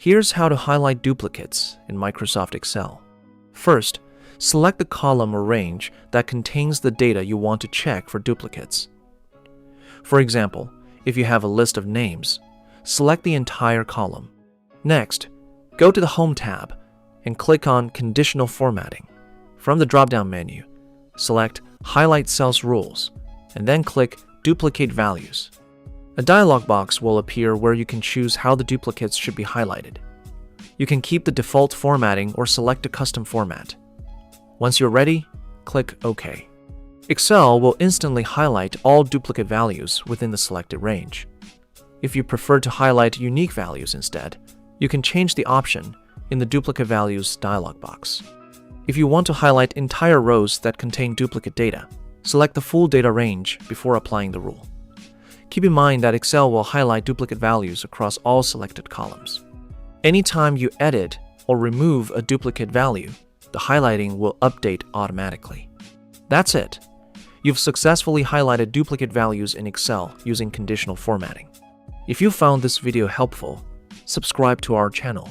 Here's how to highlight duplicates in Microsoft Excel. First, select the column or range that contains the data you want to check for duplicates. For example, if you have a list of names, select the entire column. Next, go to the Home tab and click on Conditional Formatting. From the drop-down menu, select Highlight Cells Rules, and then click Duplicate Values. A dialog box will appear where you can choose how the duplicates should be highlighted. You can keep the default formatting or select a custom format. Once you're ready, click OK. Excel will instantly highlight all duplicate values within the selected range. If you prefer to highlight unique values instead, you can change the option in the Duplicate Values dialog box. If you want to highlight entire rows that contain duplicate data, select the full data range before applying the rule. Keep in mind that Excel will highlight duplicate values across all selected columns. Anytime you edit or remove a duplicate value, the highlighting will update automatically. That's it. You've successfully highlighted duplicate values in Excel using conditional formatting. If you found this video helpful, subscribe to our channel.